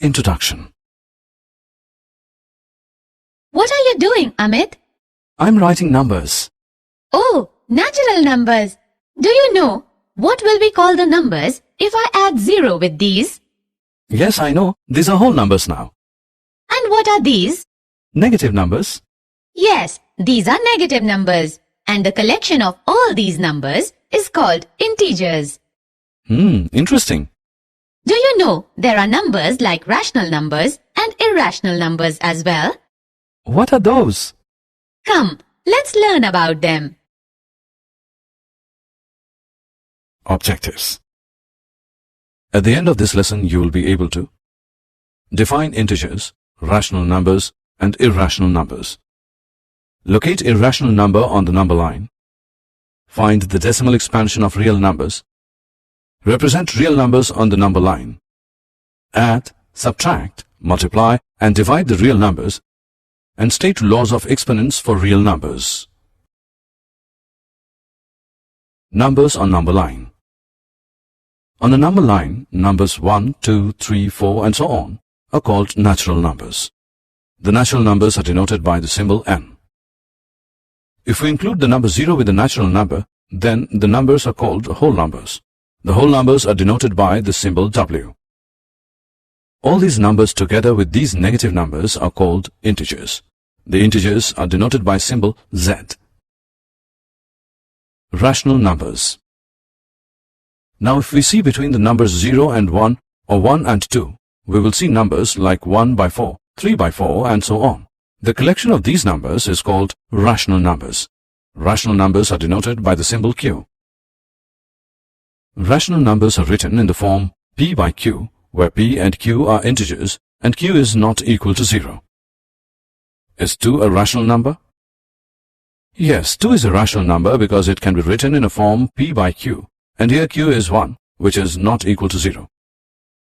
Introduction. What are you doing, Amit? I'm writing numbers. Oh, natural numbers. Do you know what will we call the numbers if I add 0 with these? Yes, I know. These are whole numbers now. And what are these? Negative numbers. Yes, these are negative numbers. And the collection of all these numbers is called integers. Interesting. Do you know there are numbers like rational numbers and irrational numbers as well? What are those? Come, let's learn about them. Objectives. At the end of this lesson, you will be able to define integers, rational numbers, and irrational numbers. Locate irrational number on the number line. Find the decimal expansion of real numbers. Represent real numbers on the number line. Add, subtract, multiply, and divide the real numbers, and state laws of exponents for real numbers. Numbers on number line. On a number line, numbers 1, 2, 3, 4, and so on are called natural numbers. The natural numbers are denoted by the symbol n. If we include the number 0 with the natural number, then the numbers are called whole numbers. The whole numbers are denoted by the symbol w. All these numbers together with these negative numbers are called integers. The integers are denoted by symbol z. Rational numbers. Now if we see between the numbers 0 and 1 or 1 and 2, we will see numbers like 1 by 4, 3 by 4 and so on. The collection of these numbers is called rational numbers. Rational numbers are denoted by the symbol q. Rational numbers are written in the form p by q, where p and q are integers and q is not equal to 0. Is 2 a rational number? Yes, 2 is a rational number because it can be written in a form p by q, and here q is 1, which is not equal to 0.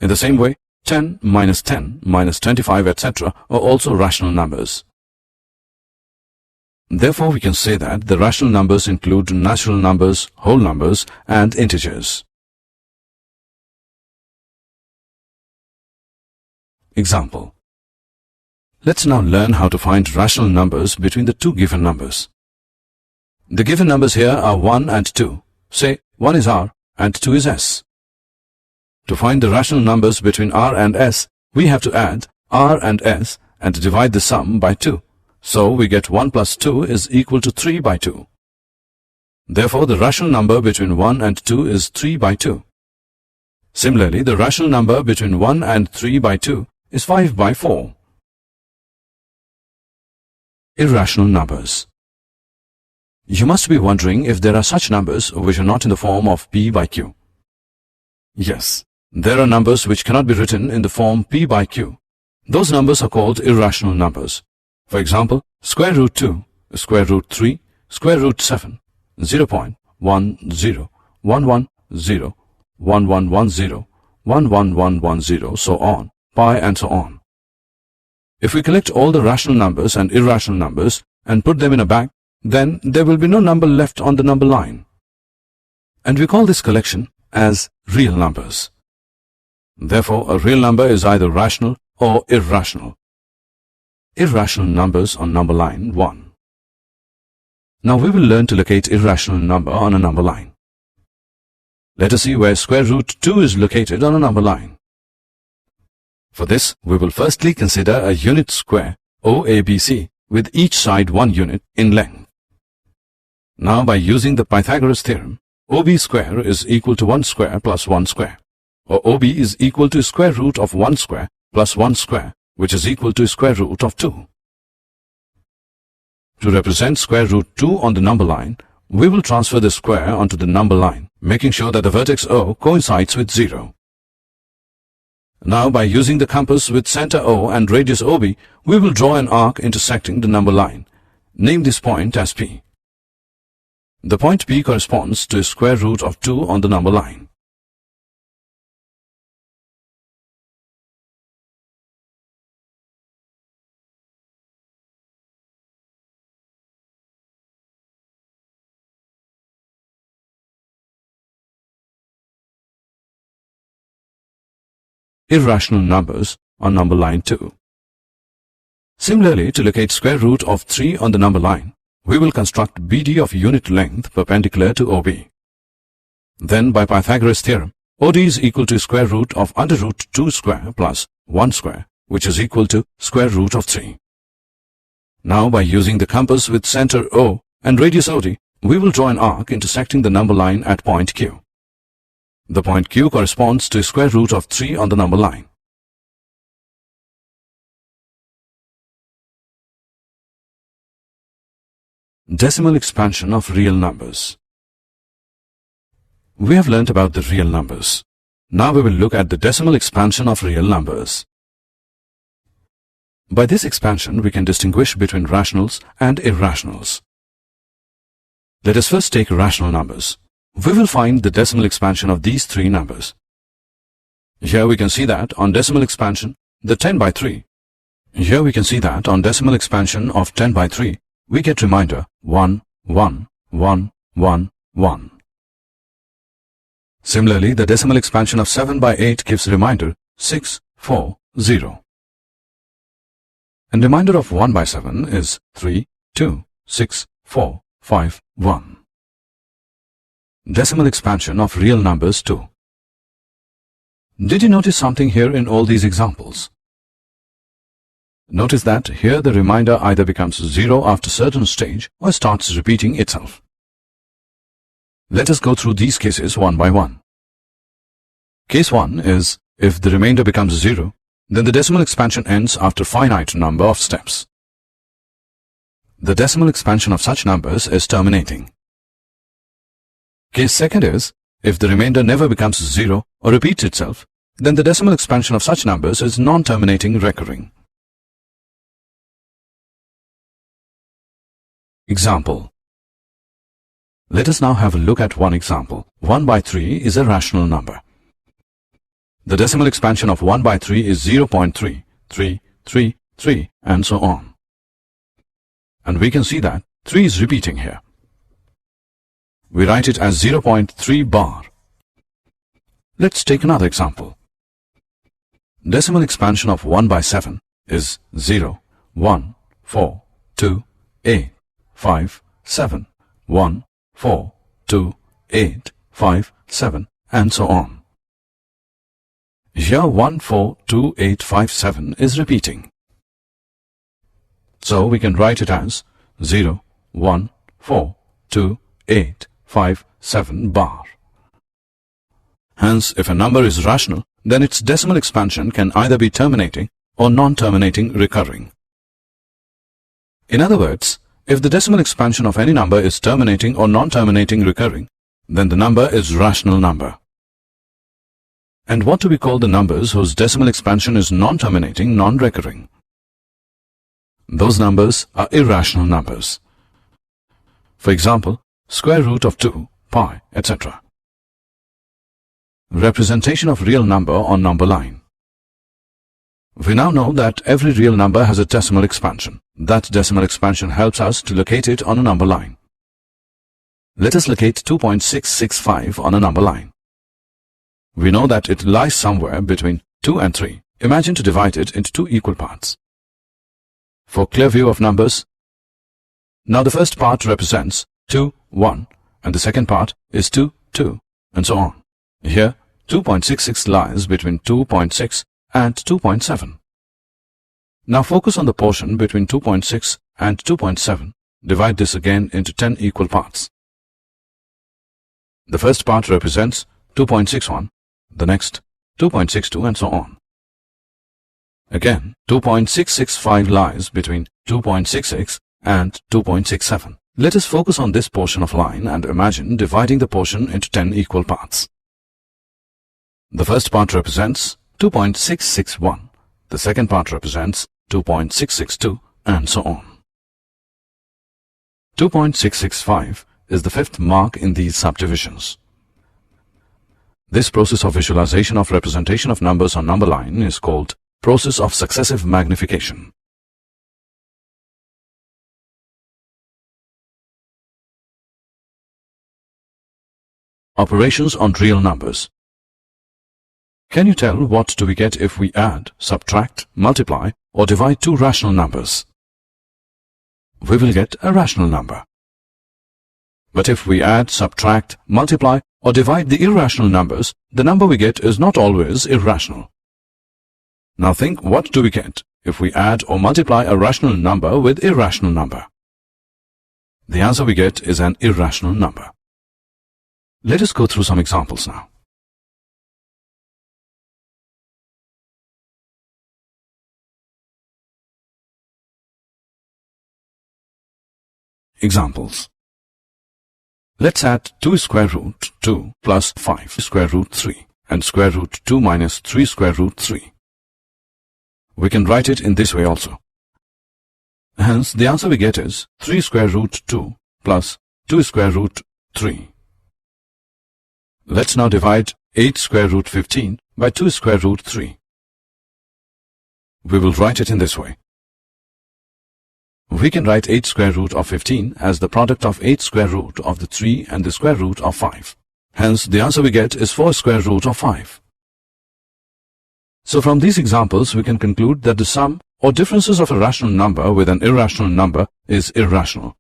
In the same way, 10 minus 25, etc. are also rational numbers. Therefore, we can say that the rational numbers include natural numbers, whole numbers, and integers. Example. Let's now learn how to find rational numbers between the two given numbers. The given numbers here are 1 and 2. Say 1 is r and 2 is s. To find the rational numbers between r and s, we have to add r and s and divide the sum by 2. So we get 1 plus 2 is equal to 3 by 2. Therefore, the rational number between 1 and 2 is 3 by 2. Similarly, the rational number between 1 and 3 by 2 is 5 by 4. Irrational numbers. You must be wondering if there are such numbers which are not in the form of p by q. Yes, there are numbers which cannot be written in the form p by q. Those numbers are called irrational numbers. For example, square root 2, square root 3, square root 7, 0.10, 1110, 1110, 11110, so on, pi and so on. If we collect all the rational numbers and irrational numbers and put them in a bag, then there will be no number left on the number line. And we call this collection as real numbers. Therefore, a real number is either rational or irrational. Irrational numbers on number line 1. Now we will learn to locate irrational number on a number line. Let us see where square root 2 is located on a number line. For this, we will firstly consider a unit square OABC with each side 1 unit in length. Now by using the Pythagoras theorem, OB square is equal to 1 square plus 1 square, or OB is equal to square root of 1 square plus 1 square, which is equal to square root of 2. To represent square root 2 on the number line, we will transfer the square onto the number line, making sure that the vertex O coincides with 0. Now by using the compass with center O and radius OB, we will draw an arc intersecting the number line. Name this point as P. The point P corresponds to square root of 2 on the number line. Irrational numbers on number line 2. Similarly, to locate square root of 3 on the number line, we will construct BD of unit length perpendicular to OB. Then, by Pythagoras theorem, OD is equal to square root of under root 2 square plus 1 square, which is equal to square root of 3. Now, by using the compass with center O and radius OD, we will draw an arc intersecting the number line at point Q. The point Q corresponds to square root of 3 on the number line. Decimal expansion of real numbers. We have learnt about the real numbers. Now we will look at the decimal expansion of real numbers. By this expansion, we can distinguish between rationals and irrationals. Let us first take rational numbers. We will find the decimal expansion of these three numbers. Here we can see that on decimal expansion, the 10 by 3. Here we can see that on decimal expansion of 10 by 3, we get remainder 1, 1, 1, 1, 1. Similarly, the decimal expansion of 7 by 8 gives remainder 6, 4, 0. And remainder of 1 by 7 is 3, 2, 6, 4, 5, 1. Decimal expansion of real numbers too. Did you notice something here in all these examples? Notice that here the remainder either becomes 0 after certain stage or starts repeating itself. Let us go through these cases one by one. Case 1 is, if the remainder becomes 0, then the decimal expansion ends after finite number of steps. The decimal expansion of such numbers is terminating. Case 2 is, if the remainder never becomes 0 or repeats itself, then the decimal expansion of such numbers is non-terminating recurring. Example. Let us now have a look at one example. 1 by 3 is a rational number. The decimal expansion of 1 by 3 is 0.3, 3, 3, 3, and so on. And we can see that 3 is repeating here. We write it as 0.3 bar. Let's take another example. Decimal expansion of 1 by 7 is 0, 1, 4, 2, 8, 5, 7, 1, 4, 2, 8, 5, 7, and so on. Here 1, 4, 2, 8, 5, 7 is repeating. So we can write it as 0, 1, 4, 2, 8, 5, 7 bar. Hence, if a number is rational, then its decimal expansion can either be terminating or non-terminating recurring. In other words, if the decimal expansion of any number is terminating or non-terminating recurring, then the number is rational number. And what do we call the numbers whose decimal expansion is non-terminating, non-recurring? Those numbers are irrational numbers. For example, square root of 2, pi, etc. Representation of real number on number line. We now know that every real number has a decimal expansion. That decimal expansion helps us to locate it on a number line. Let us locate 2.665 on a number line. We know that it lies somewhere between 2 and 3. Imagine to divide it into 2 equal parts. For clear view of numbers, now the first part represents 2, 1, and the second part is 2, 2, and so on. Here, 2.66 lies between 2.6 and 2.7. Now focus on the portion between 2.6 and 2.7. Divide this again into 10 equal parts. The first part represents 2.61, the next 2.62, and so on. Again, 2.665 lies between 2.66 and 2.67. Let us focus on this portion of line and imagine dividing the portion into 10 equal parts. The first part represents 2.661, the second part represents 2.662, and so on. 2.665 is the fifth mark in these subdivisions. This process of visualization of representation of numbers on number line is called process of successive magnification. Operations on real numbers. Can you tell what do we get if we add, subtract, multiply or divide two rational numbers? We will get a rational number. But if we add, subtract, multiply or divide the irrational numbers, the number we get is not always irrational. Now think, what do we get if we add or multiply a rational number with irrational number? The answer we get is an irrational number. Let us go through some examples now. Examples. Let's add 2 square root 2 plus 5 square root 3 and square root 2 minus 3 square root 3. We can write it in this way also. Hence, the answer we get is 3 square root 2 plus 2 square root 3. Let's now divide 8 square root 15 by 2 square root 3. We will write it in this way. We can write 8 square root of 15 as the product of 8 square root of the 3 and the square root of 5. Hence, the answer we get is 4 square root of 5. So from these examples, we can conclude that the sum or differences of a rational number with an irrational number is irrational.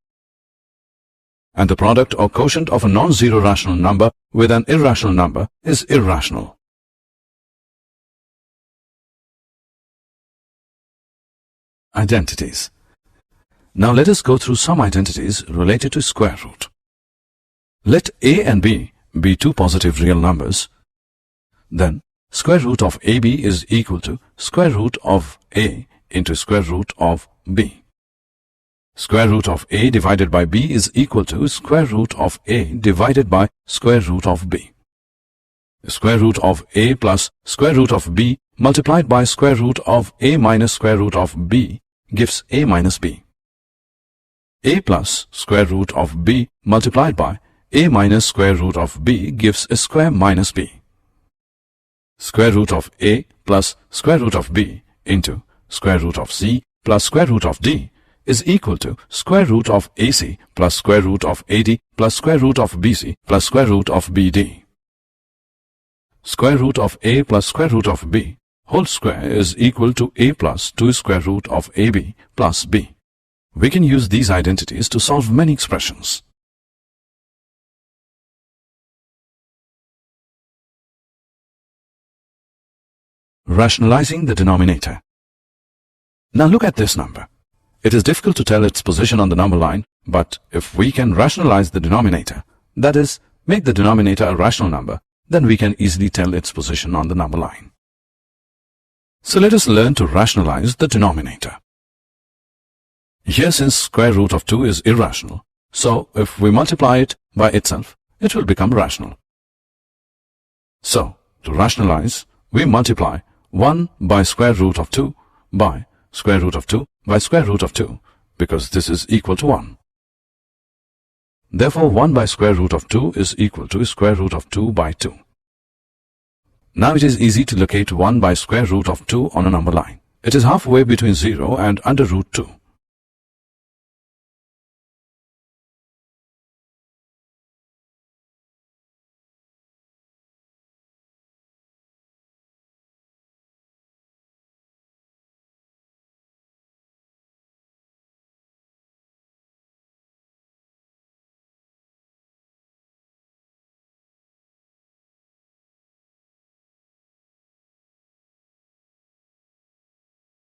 And the product or quotient of a non-zero rational number with an irrational number is irrational. Identities. Now let us go through some identities related to square root. Let a and b be two positive real numbers. Then square root of ab is equal to square root of a into square root of b. Square root of a divided by b is equal to square root of a divided by square root of b. Square root of a plus square root of b multiplied by square root of a minus square root of b gives a minus b. A plus square root of b multiplied by a minus square root of b gives a square minus b. Square root of a plus square root of b into square root of c plus square root of d is equal to square root of ac plus square root of ad plus square root of bc plus square root of bd. Square root of a plus square root of b whole square is equal to a plus 2 square root of ab plus b. We can use these identities to solve many expressions. Rationalizing the denominator. Now look at this number. It is difficult to tell its position on the number line, but if we can rationalize the denominator, that is, make the denominator a rational number, then we can easily tell its position on the number line. So let us learn to rationalize the denominator. Here, since square root of 2 is irrational, so if we multiply it by itself, it will become rational. So, to rationalize, we multiply 1 by square root of 2 by square root of 2 by square root of 2, because this is equal to 1. Therefore, 1 by square root of 2 is equal to square root of 2 by 2. Now it is easy to locate 1 by square root of 2 on a number line. It is halfway between 0 and under root 2.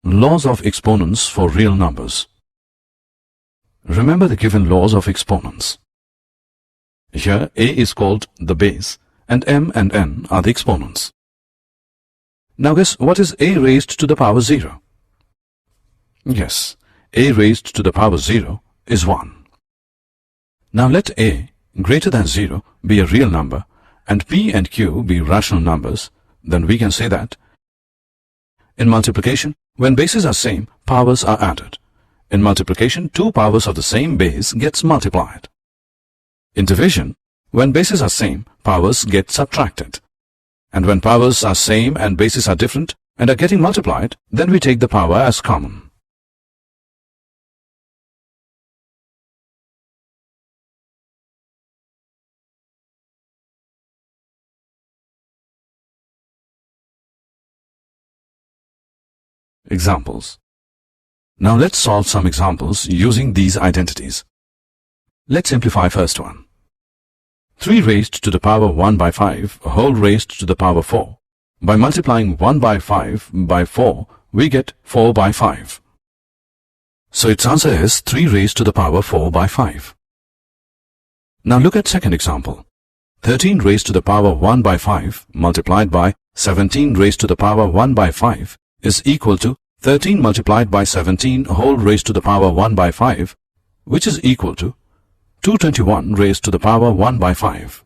Laws of exponents for real numbers. Remember the given laws of exponents. Here a is called the base and m and n are the exponents. Now guess what is a raised to the power 0? Yes, a raised to the power 0 is 1. Now let a greater than 0 be a real number and p and q be rational numbers, then we can say that in multiplication, when bases are same, powers are added. In multiplication, two powers of the same base gets multiplied. In division, when bases are same, powers get subtracted. And when powers are same and bases are different and are getting multiplied, then we take the power as common. Examples. Now let's solve some examples using these identities. Let's simplify first one. 3 raised to the power 1 by 5 whole raised to the power 4. By multiplying 1 by 5 by 4, we get 4 by 5. So its answer is 3 raised to the power 4 by 5. Now look at second example. 13 raised to the power 1 by 5 multiplied by 17 raised to the power 1 by 5 is equal to 13 multiplied by 17 whole raised to the power 1 by 5, which is equal to 221 raised to the power 1 by 5.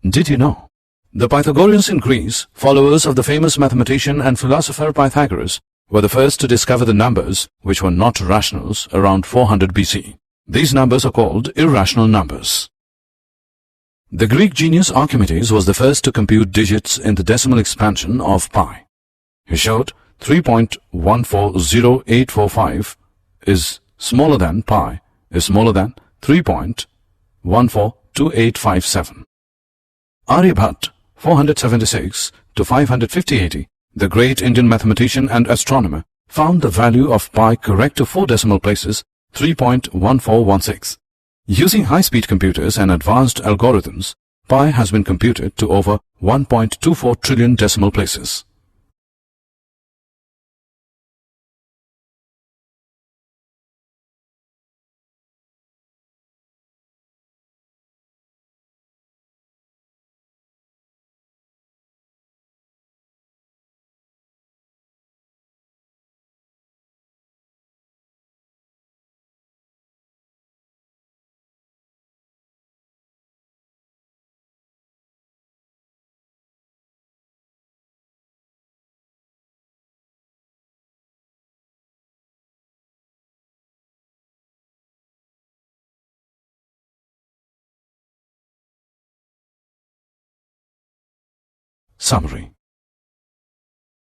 Did you know? The Pythagoreans in Greece, followers of the famous mathematician and philosopher Pythagoras, were the first to discover the numbers which were not rationals around 400 BC. These numbers are called irrational numbers. The Greek genius Archimedes was the first to compute digits in the decimal expansion of pi. He showed 3.140845 is smaller than pi is smaller than 3.142857. Aryabhat, 476 to 550 AD, the great Indian mathematician and astronomer, found the value of pi correct to 4 decimal places, 3.1416. Using high-speed computers and advanced algorithms, pi has been computed to over 1.24 trillion decimal places. Summary.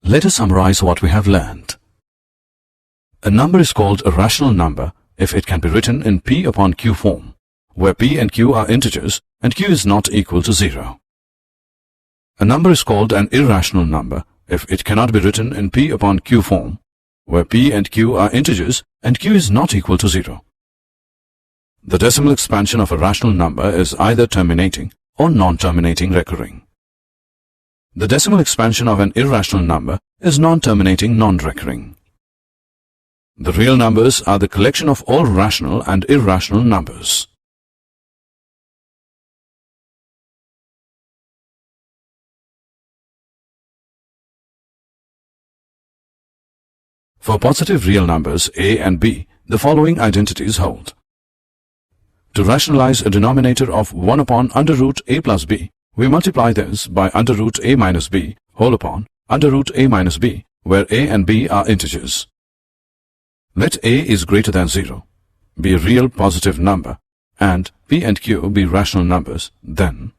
Let us summarize what we have learned. A number is called a rational number if it can be written in P upon Q form, where P and Q are integers and Q is not equal to 0. A number is called an irrational number if it cannot be written in P upon Q form, where P and Q are integers and Q is not equal to 0. The decimal expansion of a rational number is either terminating or non-terminating recurring. The decimal expansion of an irrational number is non-terminating non-recurring. The real numbers are the collection of all rational and irrational numbers. For positive real numbers a and b, the following identities hold. To rationalize a denominator of 1 upon under root a plus b, we multiply this by under root a minus b whole upon under root a minus b, where a and b are integers. Let a is greater than 0, be a real positive number, and p and q be rational numbers, then